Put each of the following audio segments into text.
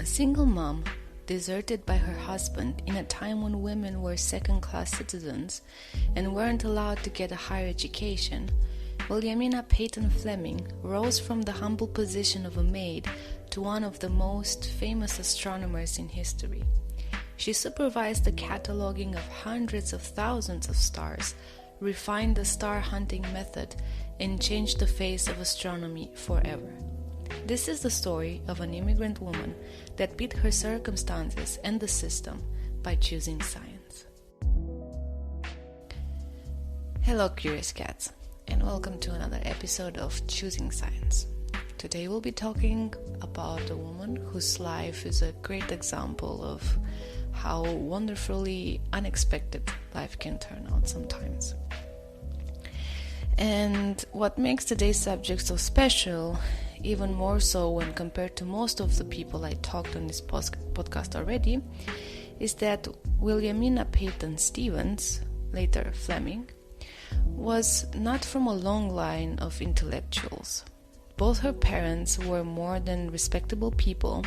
A single mom, deserted by her husband in a time when women were second-class citizens and weren't allowed to get a higher education, Williamina Paton Fleming rose from the humble position of a maid to one of the most famous astronomers in history. She supervised the cataloging of hundreds of thousands of stars, refined the star hunting method, and changed the face of astronomy forever. This is the story of an immigrant woman that beat her circumstances and the system by choosing science. Hello, curious cats, and welcome to another episode of Choosing Science. Today we'll be talking about a woman whose life is a great example of how wonderfully unexpected life can turn out sometimes. And what makes today's subject so special, even more so when compared to most of the people I talked on this podcast already, is that Williamina Paton Stevens, later Fleming, was not from a long line of intellectuals. Both her parents were more than respectable people,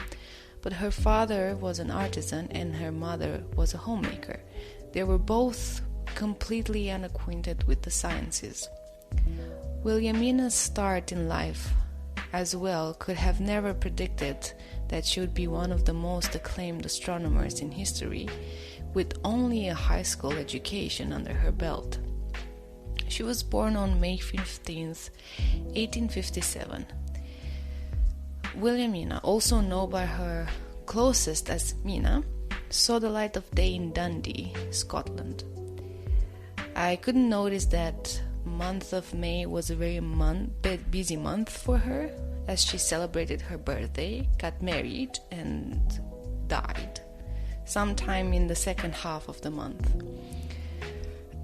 but her father was an artisan and her mother was a homemaker. They were both completely unacquainted with the sciences. Williamina's start in life as well could have never predicted that she would be one of the most acclaimed astronomers in history, with only a high school education under her belt. She was born on May 15th, 1857. Williamina, also known by her closest as Mina, saw the light of day in Dundee, Scotland. I couldn't notice that month of May was a very busy month for her, as she celebrated her birthday, got married, and died sometime in the second half of the month.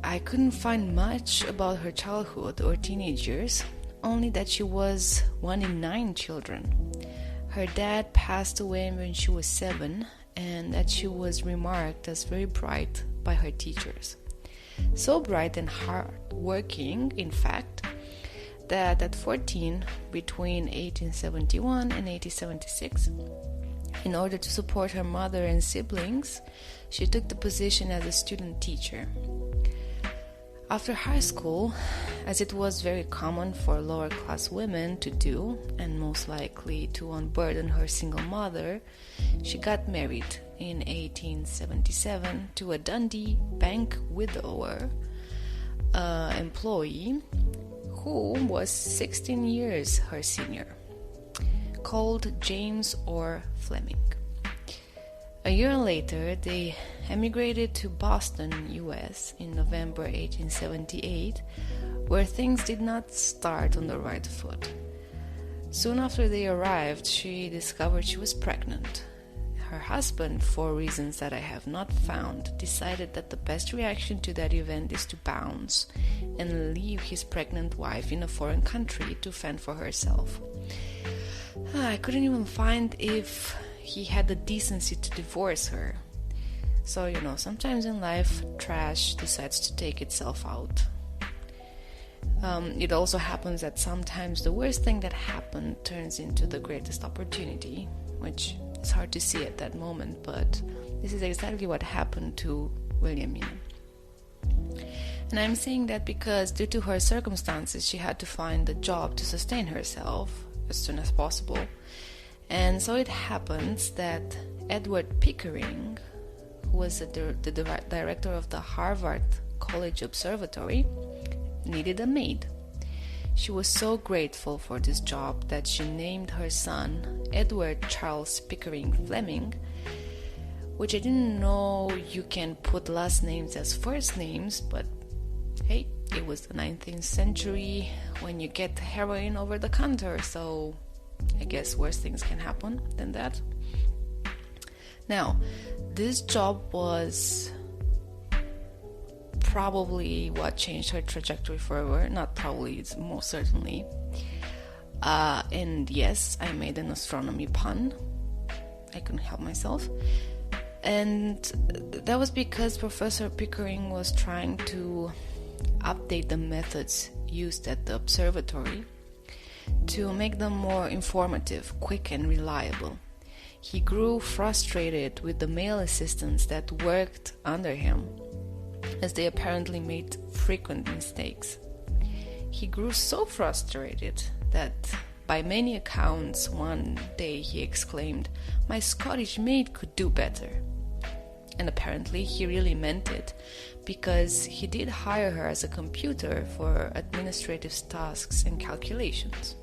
I couldn't find much about her childhood or teenage years, only that she was one in 9 children. Her dad passed away when she was 7, and that she was remarked as very bright by her teachers. So bright and hard-working, in fact, that at 14, between 1871 and 1876, in order to support her mother and siblings, she took the position as a student teacher. After high school, as it was very common for lower-class women to do, and most likely to unburden her single mother, she got married in 1877 to a Dundee bank widower employee who was 16 years her senior, called James or Fleming. A year later, they emigrated to Boston, US in November 1878, where things did not start on the right foot. Soon after they arrived, she discovered she was pregnant. Her husband, for reasons that I have not found, decided that the best reaction to that event is to bounce and leave his pregnant wife in a foreign country to fend for herself. I couldn't even find if he had the decency to divorce her. So, sometimes in life, trash decides to take itself out. It also happens that sometimes the worst thing that happened turns into the greatest opportunity, which is hard to see at that moment, but this is exactly what happened to Williamina. And I'm saying that because due to her circumstances, she had to find a job to sustain herself as soon as possible. And so it happens that Edward Pickering, who was the director of the Harvard College Observatory, needed a maid. She was so grateful for this job that she named her son Edward Charles Pickering Fleming, which I didn't know you can put last names as first names, but hey, it was the 19th century when you get heroin over the counter, so I guess worse things can happen than that. Now, this job was probably what changed her trajectory forever. Not probably, it's most certainly. And yes, I made an astronomy pun. I couldn't help myself. And that was because Professor Pickering was trying to update the methods used at the observatory to make them more informative, quick, and reliable. he grew frustrated with the male assistants that worked under him, as they apparently made frequent mistakes. He grew so frustrated that, by many accounts, one day he exclaimed, "My Scottish maid could do better." And apparently he really meant it, because he did hire her as a computer for administrative tasks and calculations.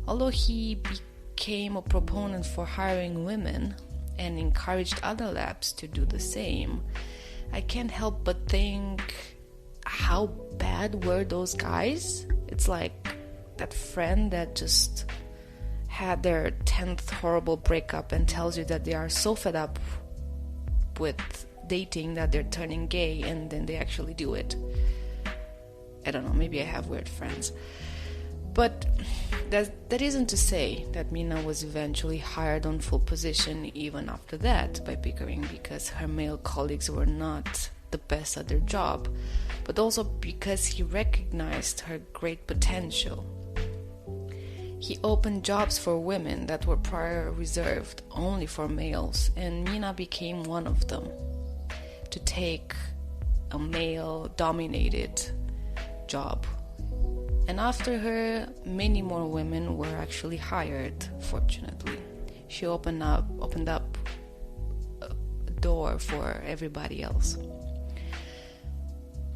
Although he became a proponent for hiring women and encouraged other labs to do the same, I can't help but think, how bad were those guys? It's like that friend that just had their 10th horrible breakup and tells you that they are so fed up with dating that they're turning gay, and then they actually do it. I don't know, maybe I have weird friends. But that isn't to say that Mina was eventually hired on full position even after that by Pickering, because her male colleagues were not the best at their job, but also because he recognized her great potential. He opened jobs for women that were prior reserved only for males, and Mina became one of them, to take a male-dominated job. And after her, many more women were actually hired, fortunately. She opened up a door for everybody else.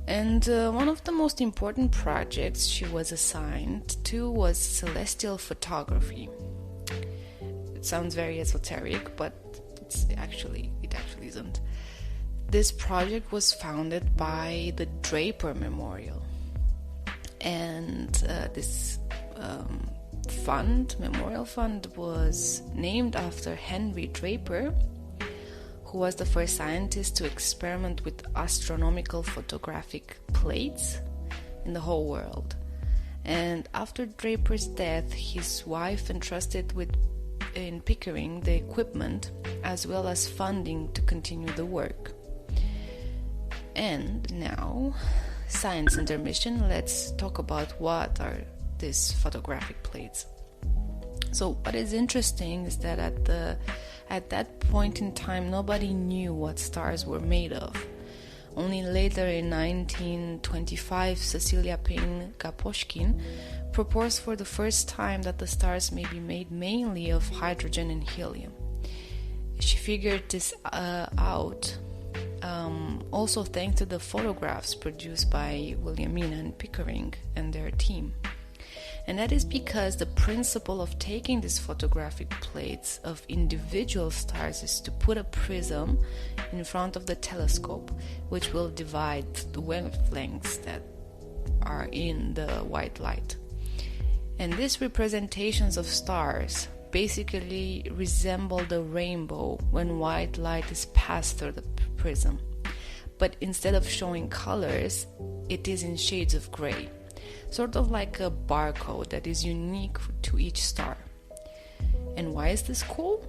And one of the most important projects she was assigned to was celestial photography. It sounds very esoteric, but it actually isn't. This project was founded by the Draper Memorial. And this memorial fund, was named after Henry Draper, who was the first scientist to experiment with astronomical photographic plates in the whole world. And after Draper's death, his wife entrusted in Pickering the equipment as well as funding to continue the work. And now, science intermission, let's talk about what are these photographic plates. So what is interesting is that at that point in time, nobody knew what stars were made of. Only later in 1925, Cecilia Payne-Gaposchkin proposed for the first time that the stars may be made mainly of hydrogen and helium. She figured this out also thanks to the photographs produced by Williamina and Pickering and their team. And that is because the principle of taking these photographic plates of individual stars is to put a prism in front of the telescope, which will divide the wavelengths that are in the white light. And these representations of stars basically resemble the rainbow when white light is passed through the prism. But instead of showing colors, it is in shades of gray. Sort of like a barcode that is unique to each star. And why is this cool?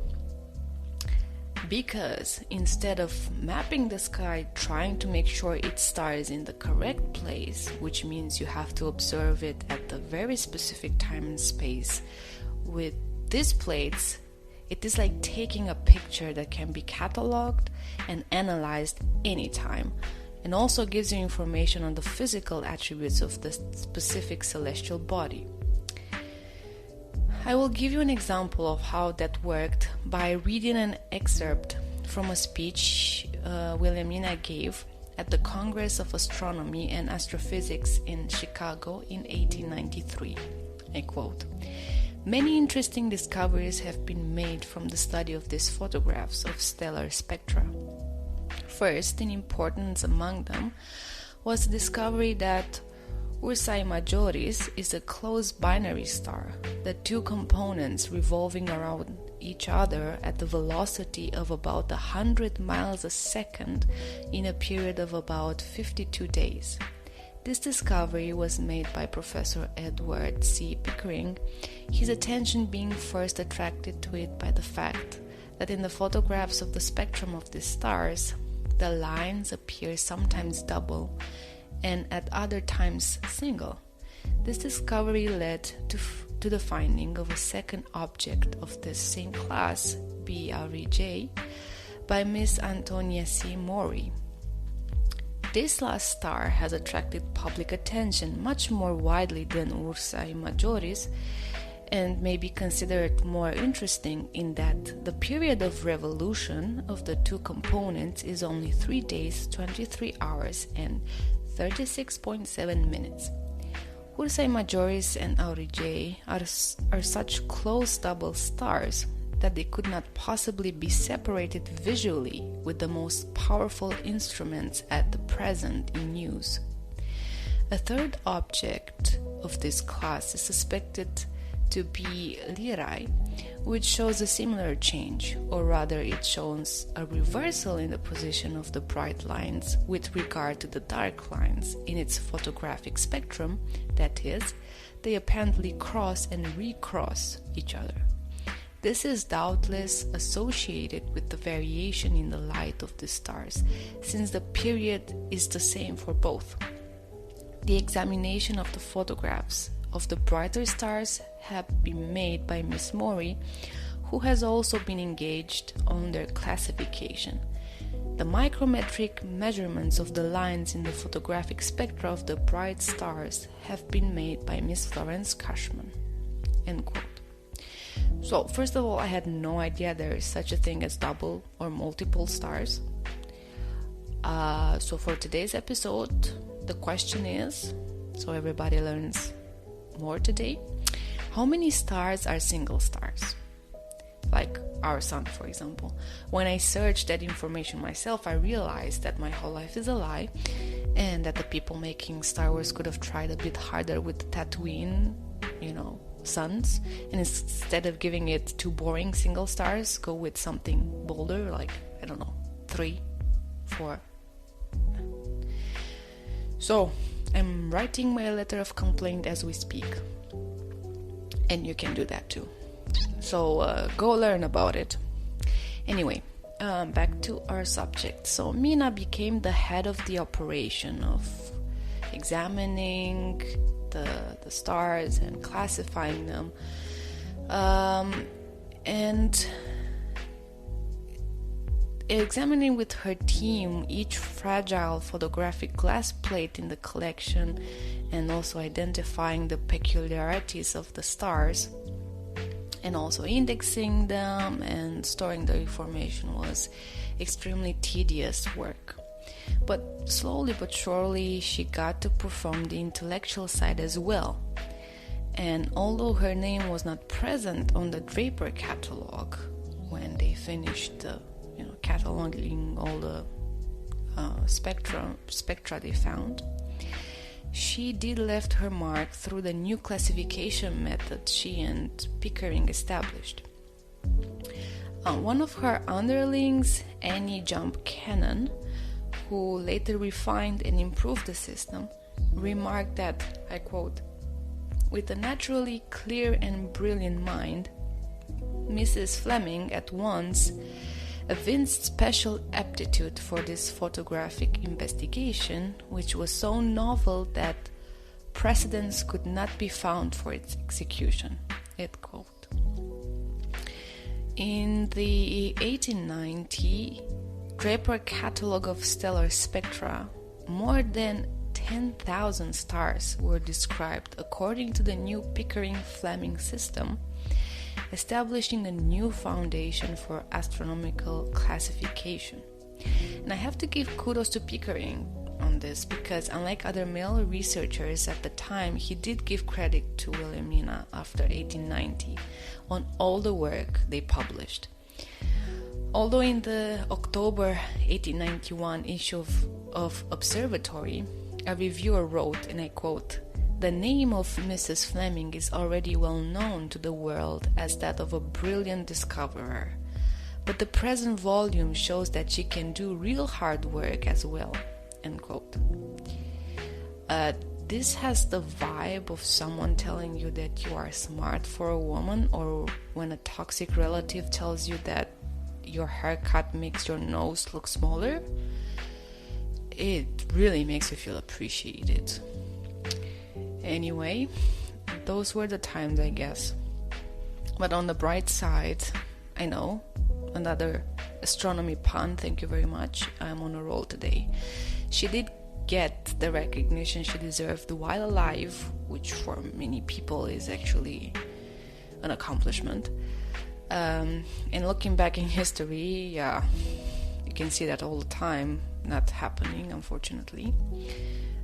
Because instead of mapping the sky trying to make sure each star is in the correct place, which means you have to observe it at the very specific time and space, with these plates, it is like taking a picture that can be cataloged and analyzed anytime, and also gives you information on the physical attributes of the specific celestial body. I will give you an example of how that worked by reading an excerpt from a speech Williamina gave at the Congress of Astronomy and Astrophysics in Chicago in 1893. I quote, "Many interesting discoveries have been made from the study of these photographs of stellar spectra. First in importance among them was the discovery that Ursae Majoris is a close binary star, the two components revolving around each other at the velocity of about 100 miles a second in a period of about 52 days. This discovery was made by Professor Edward C. Pickering, his attention being first attracted to it by the fact that in the photographs of the spectrum of these stars, the lines appear sometimes double and at other times single. This discovery led to to the finding of a second object of this same class, B Aurigae, by Miss Antonia C. Mori. This last star has attracted public attention much more widely than Ursae Majoris, and may be considered more interesting in that the period of revolution of the two components is only 3 days, 23 hours, and 36.7 minutes. Ursae Majoris and Aurigae are such close double stars that they could not possibly be separated visually with the most powerful instruments at the present in use. A third object of this class is suspected to be Lyrae, which shows a similar change, or rather it shows a reversal in the position of the bright lines with regard to the dark lines in its photographic spectrum, that is, they apparently cross and recross each other. This is doubtless associated with the variation in the light of the stars, since the period is the same for both. The examination of the photographs of the brighter stars have been made by Miss Mori, who has also been engaged on their classification. The micrometric measurements of the lines in the photographic spectra of the bright stars have been made by Miss Florence Cashman. End quote. So, first of all, I had no idea there is such a thing as double or multiple stars. So for today's episode, the question is, so everybody learns more today, how many stars are single stars? Like our sun, for example. When I searched that information myself, I realized that my whole life is a lie, and that the people making Star Wars could have tried a bit harder with Tatooine, suns, and instead of giving it 2 boring single stars, go with something bolder, like, 3, 4. So, I'm writing my letter of complaint as we speak, and you can do that too. So go learn about it. Anyway, back to our subject. So Mina became the head of the operation of examining the stars and classifying them, and examining with her team each fragile photographic glass plate in the collection, and also identifying the peculiarities of the stars, and also indexing them and storing the information was extremely tedious work. But slowly but surely she got to perform the intellectual side as well. And although her name was not present on the Draper catalog when they finished cataloging all the spectra they found, she did left her mark through the new classification method she and Pickering established. One of her underlings, Annie Jump Cannon, who later refined and improved the system, remarked that, I quote, "With a naturally clear and brilliant mind, Mrs. Fleming at once evinced special aptitude for this photographic investigation, which was so novel that precedents could not be found for its execution." End quote. In the 1890 Draper Catalogue of Stellar Spectra, more than 10,000 stars were described according to the new Pickering-Fleming system, establishing a new foundation for astronomical classification. And I have to give kudos to Pickering on this, because unlike other male researchers at the time, he did give credit to Williamina after 1890 on all the work they published. Although in the October 1891 issue of Observatory, a reviewer wrote, and I quote, "The name of Mrs. Fleming is already well known to the world as that of a brilliant discoverer, but the present volume shows that she can do real hard work as well." End quote. This has the vibe of someone telling you that you are smart for a woman, or when a toxic relative tells you that your haircut makes your nose look smaller. It really makes you feel appreciated. Anyway, those were the times, I guess. But on the bright side, I know, another astronomy pun, thank you very much, I'm on a roll today. She did get the recognition she deserved while alive, which for many people is actually an accomplishment. And looking back in history, yeah, you can see that all the time, not happening, unfortunately.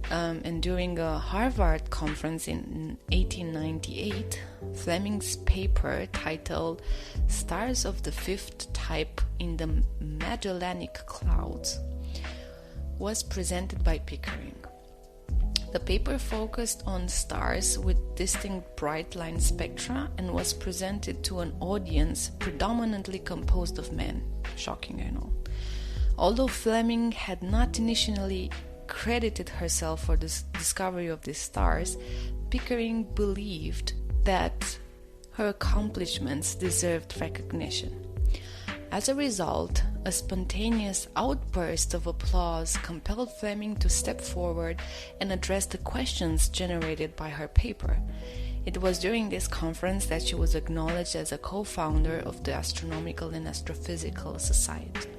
And during a Harvard conference in 1898, Fleming's paper titled Stars of the Fifth Type in the Magellanic Clouds was presented by Pickering. The paper focused on stars with distinct bright line spectra and was presented to an audience predominantly composed of men. Shocking, I know. Although Fleming had not initially credited herself for the discovery of these stars, Pickering believed that her accomplishments deserved recognition. As a result, a spontaneous outburst of applause compelled Fleming to step forward and address the questions generated by her paper. It was during this conference that she was acknowledged as a co-founder of the Astronomical and Astrophysical Society.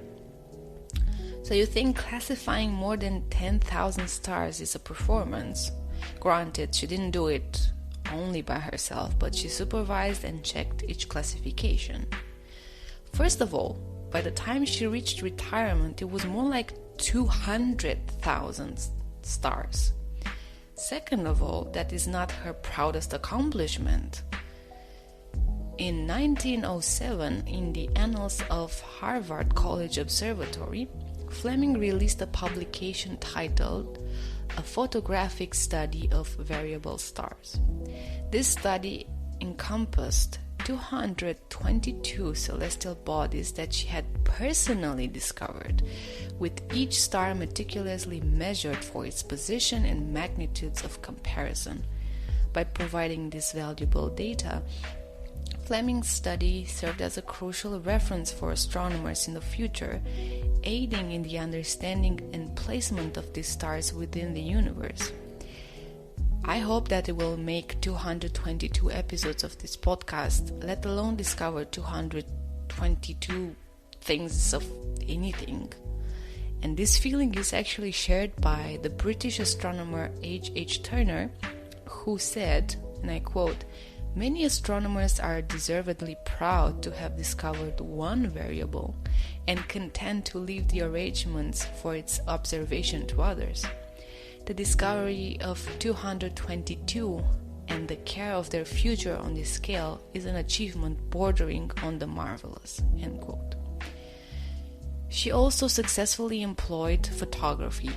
So you think classifying more than 10,000 stars is a performance? Granted, she didn't do it only by herself, but she supervised and checked each classification. First of all, by the time she reached retirement, it was more like 200,000 stars. Second of all, that is not her proudest accomplishment. In 1907, in the Annals of Harvard College Observatory, Fleming released a publication titled A Photographic Study of Variable Stars. This study encompassed 222 celestial bodies that she had personally discovered, with each star meticulously measured for its position and magnitudes of comparison. By providing this valuable data, Fleming's study served as a crucial reference for astronomers in the future, aiding in the understanding and placement of these stars within the universe. I hope that it will make 222 episodes of this podcast, let alone discover 222 things of anything. And this feeling is actually shared by the British astronomer H. Turner, who said, and I quote, "Many astronomers are deservedly proud to have discovered one variable and content to leave the arrangements for its observation to others. The discovery of 222 and the care of their future on this scale is an achievement bordering on the marvelous." End quote. She also successfully employed photography,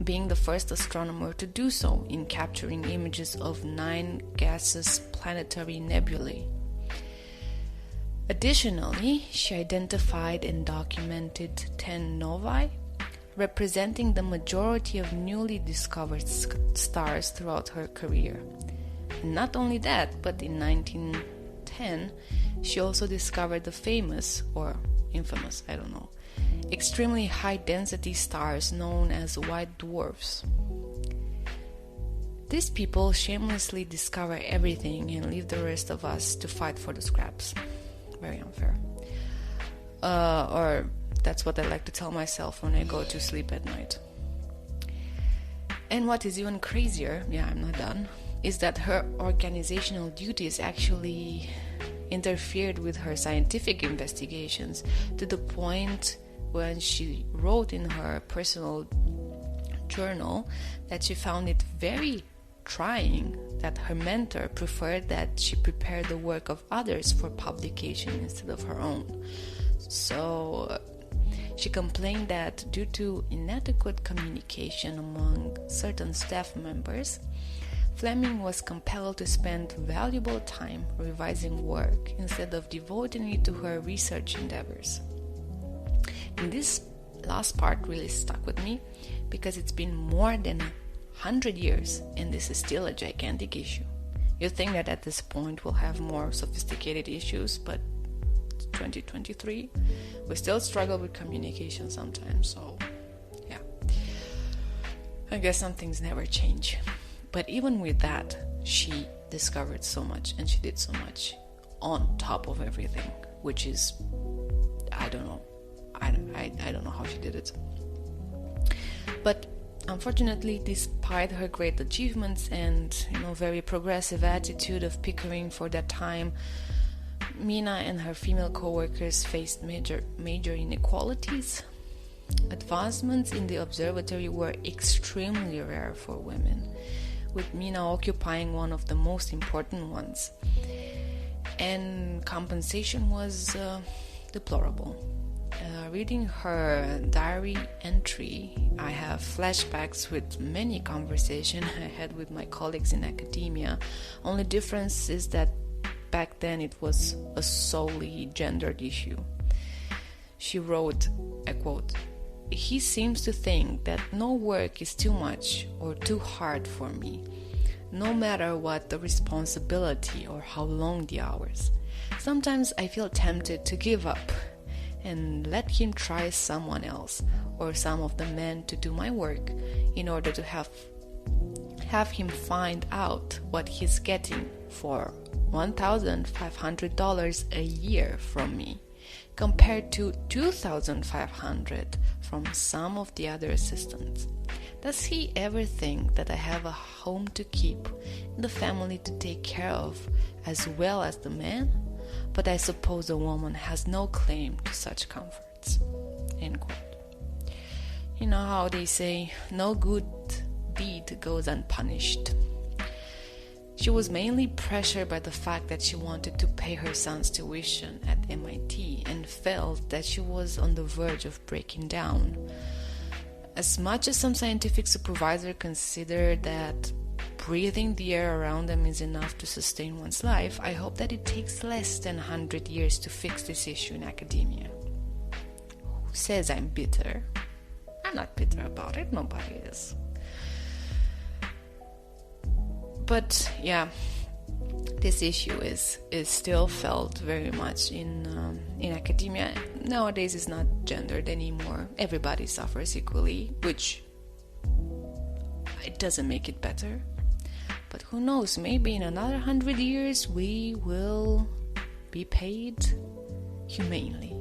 being the first astronomer to do so in capturing images of 9 gaseous planetary nebulae. Additionally, she identified and documented 10 novae, representing the majority of newly discovered stars throughout her career. And not only that, but in 1910, she also discovered the famous, or infamous, I don't know, extremely high-density stars known as white dwarfs. These people shamelessly discover everything and leave the rest of us to fight for the scraps. Very unfair. Or that's what I like to tell myself when I go to sleep at night. And what is even crazier, I'm not done, is that her organizational duties actually interfered with her scientific investigations, to the point when she wrote in her personal journal that she found it very trying that her mentor preferred that she prepare the work of others for publication instead of her own. So she complained that due to inadequate communication among certain staff members, Fleming was compelled to spend valuable time revising work instead of devoting it to her research endeavors. And this last part really stuck with me because it's been more than 100 years and this is still a gigantic issue. You think that at this point we'll have more sophisticated issues, but 2023, we still struggle with communication sometimes, so yeah. I guess some things never change. But even with that, she discovered so much, and she did so much on top of everything, which is, I don't know. I don't know how she did it. But unfortunately, despite her great achievements and very progressive attitude of Pickering for that time, Mina and her female co-workers faced major inequalities. Advancements in the observatory were extremely rare for women, with Mina occupying one of the most important ones. And compensation was deplorable. Reading her diary entry, I have flashbacks with many conversations I had with my colleagues in academia. Only difference is that back then it was a solely gendered issue. She wrote, I quote, "He seems to think that no work is too much or too hard for me, no matter what the responsibility or how long the hours. Sometimes I feel tempted to give up and let him try someone else or some of the men to do my work in order to have him find out what he's getting for $1,500 a year from me, compared to $2,500 from some of the other assistants. Does he ever think that I have a home to keep, the family to take care of, as well as the man? But I suppose a woman has no claim to such comforts." End quote. You know how they say, no good deed goes unpunished. She was mainly pressured by the fact that she wanted to pay her son's tuition at MIT and felt that she was on the verge of breaking down. As much as some scientific supervisors consider that breathing the air around them is enough to sustain one's life, I hope that it takes less than 100 years to fix this issue in academia. Who says I'm bitter? I'm not bitter about it, nobody is. But yeah, this issue is still felt very much in academia. Nowadays it's not gendered anymore. Everybody suffers equally, which it doesn't make it better. But who knows, maybe in another 100 years we will be paid humanely.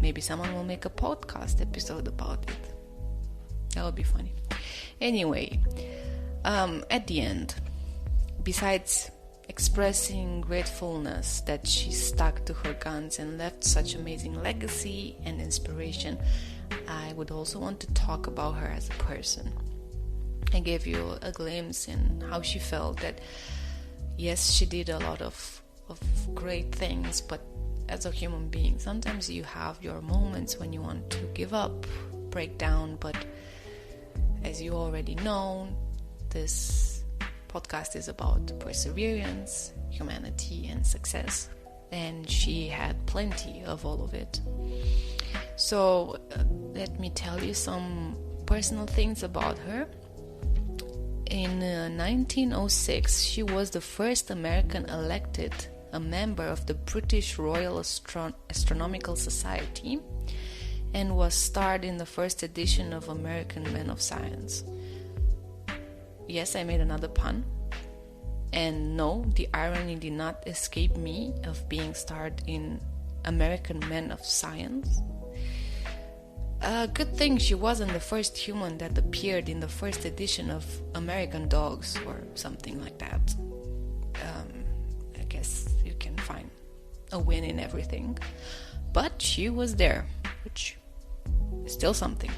Maybe someone will make a podcast episode about it. That would be funny. Anyway, at the end, besides expressing gratefulness that she stuck to her guns and left such amazing legacy and inspiration, I would also want to talk about her as a person. I gave you a glimpse in how she felt that, yes, she did a lot of great things, but as a human being, sometimes you have your moments when you want to give up, break down. But as you already know, this podcast is about perseverance, humanity, and success, and she had plenty of all of it. So let me tell you some personal things about her. In 1906, she was the first American elected a member of the British Royal Astronomical Society and was starred in the first edition of American Men of Science. Yes, I made another pun. And no, the irony did not escape me of being starred in American Men of Science. Good thing she wasn't the first human that appeared in the first edition of American Dogs or something like that. I guess you can find a win in everything. But she was there, which is still something.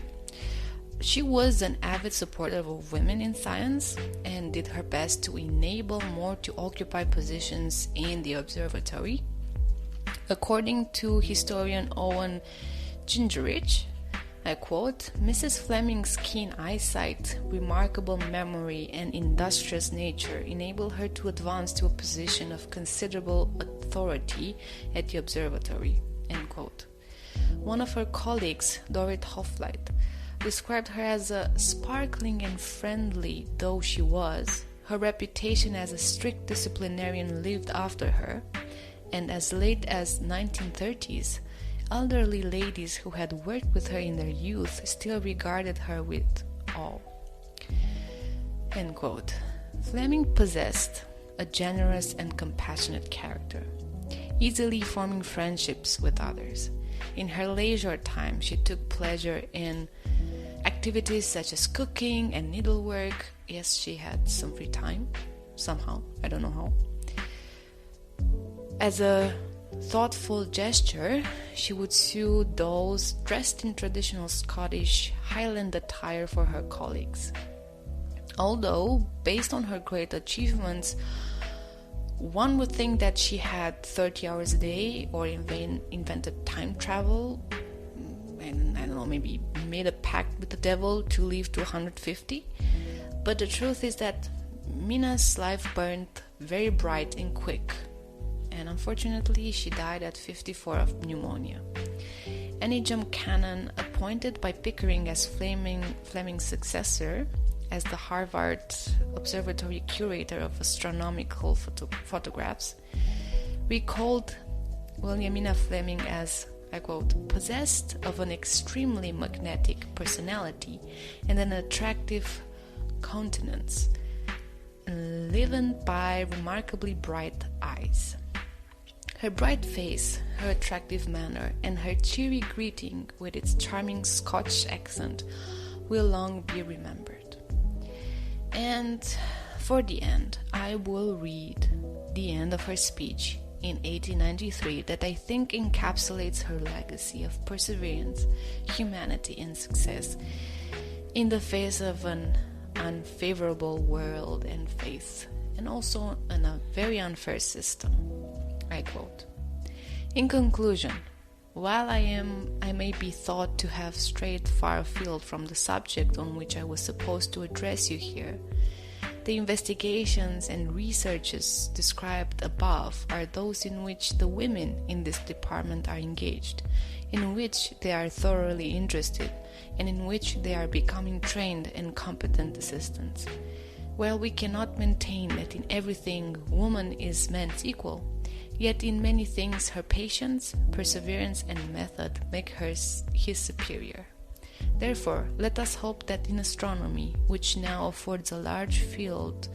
She was an avid supporter of women in science and did her best to enable more to occupy positions in the observatory. According to historian Owen Gingerich, I quote, "Mrs. Fleming's keen eyesight, remarkable memory, and industrious nature enabled her to advance to a position of considerable authority at the observatory." End quote. One of her colleagues, Dorrit Hoffleit, described her as a sparkling and friendly though she was. Her reputation as a strict disciplinarian lived after her, and as late as 1930s, elderly ladies who had worked with her in their youth still regarded her with awe. End quote. Fleming possessed a generous and compassionate character, easily forming friendships with others. In her leisure time, she took pleasure in activities such as cooking and needlework. Yes, she had some free time, somehow, I don't know how. As a thoughtful gesture, she would sew dolls dressed in traditional Scottish Highland attire for her colleagues. Although, based on her great achievements, one would think that she had 30 hours a day or invented time travel, and I don't know, maybe made a pact with the devil to live to 150. But the truth is that Mina's life burned very bright and quick, and unfortunately she died at 54 of pneumonia. Annie Jump Cannon, appointed by Pickering as Fleming's successor, as the Harvard Observatory curator of astronomical photographs, recalled Williamina Fleming as, I quote, possessed of an extremely magnetic personality and an attractive countenance, enlivened by remarkably bright eyes. Her bright face, her attractive manner, and her cheery greeting with its charming Scotch accent will long be remembered. And for the end, I will read the end of her speech in 1893 that I think encapsulates her legacy of perseverance, humanity, and success in the face of an unfavorable world and faith, and also in a very unfair system. I quote, "In conclusion, while I may be thought to have strayed far afield from the subject on which I was supposed to address you here, the investigations and researches described above are those in which the women in this department are engaged, in which they are thoroughly interested, and in which they are becoming trained and competent assistants. While we cannot maintain that in everything woman is man's equal, yet in many things her patience, perseverance, and method make her his superior. Therefore, let us hope that in astronomy, which now affords a large field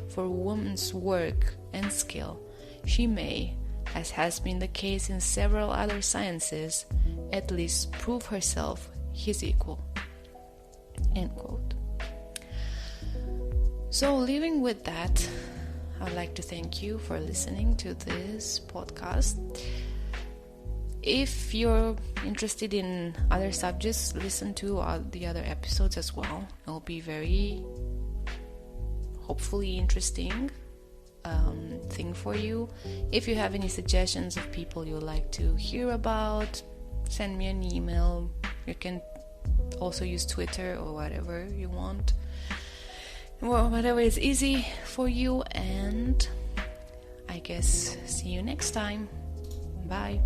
for woman's work and skill, she may, as has been the case in several other sciences, at least prove herself his equal." End quote. So, living with that, I'd like to thank you for listening to this podcast. If you're interested in other subjects, listen to the other episodes as well. It'll be very, hopefully, interesting thing for you. If you have any suggestions of people you'd like to hear about, send me an email. You can also use Twitter or whatever you want. Well, whatever is easy for you, and I guess see you next time. Bye.